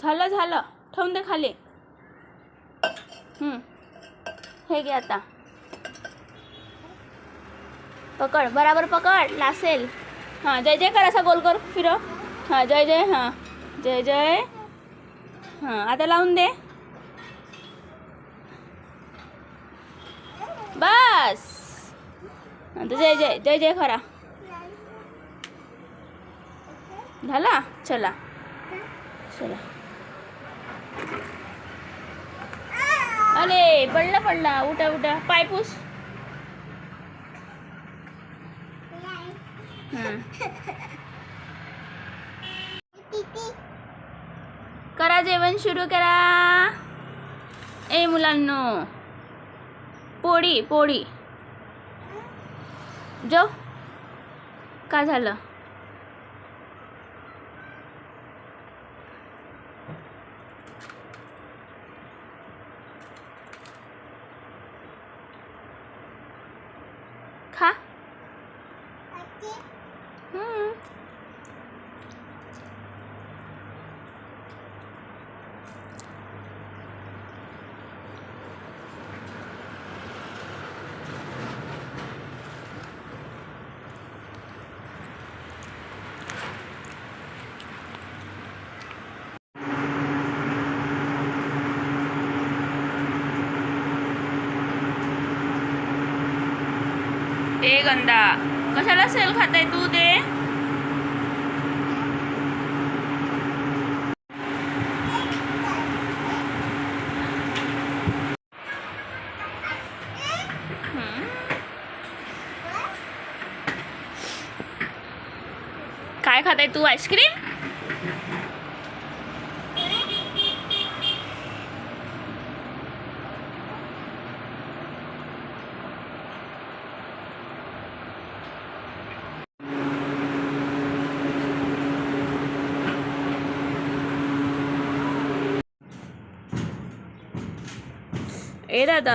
झालं झालं, ठेवून दे खाली. हे घे आता, पकड, बराबर पकड, लासेल. हां, जय जय कर, असा गोल कर, फिरव. हां, जय जय. हां, जय जय. हां, आता लावून दे. बस. आता जय जय, जय जय खरा झाला. चला चला. अरे पडला पडला, उठा उठा, पाय पुस. करा, जेवण सुरू करा. ए मुलांनो, पोळी पोळी. जो का झालं? खा. ए गंदा, कशाला सेल खाताय तू ते? काय खाताय तू? आईस्क्रीम? ए दादा,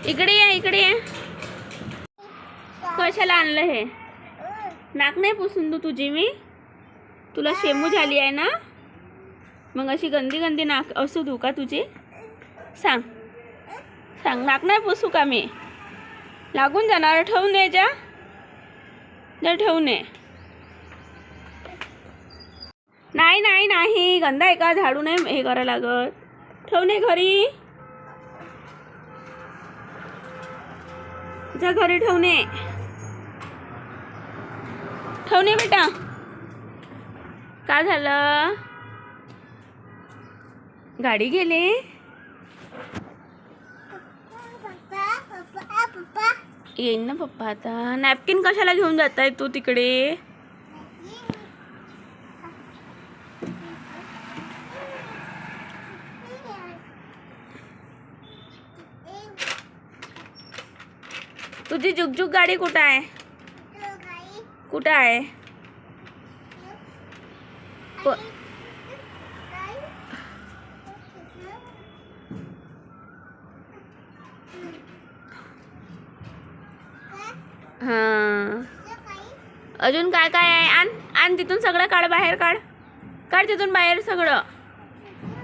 इकडे ये, इकडे ये. कशाला आणलं हे? नाक नाही पुसून तू तुझी मी? तुला शेमू झाली आहे ना? मग अशी गंदी गंदी नाक असू दू का तुझी? सांग सांग, नाक नाही पुसू का मी? लागून जाणार. ठेवून ये जा, जर ठेवून ये. नाही नाही नाही, गंदा आहे का? झाडू नाही हे करायला लागत. ठेवून ये घरी जा, घरी ठेवून ये. ठेवून ये बेटा. का झालं? गाडी गेली. येईन ना पप्पा आता. नॅपकिन कशाला घेऊन जाताय तू तिकडे? तुझी जुगजुग गाडी कुठं आहे? कुठं आहे? हां, अजून काय काय आहे? आण आण तिथून सगळं काढ, बाहेर काढ. काढ तिथून बाहेर सगळं.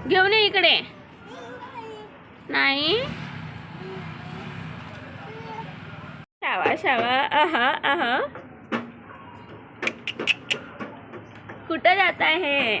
घेऊन ये इकडे. नाही, शावा शावा. आहा आहा. कुठं जात आहे?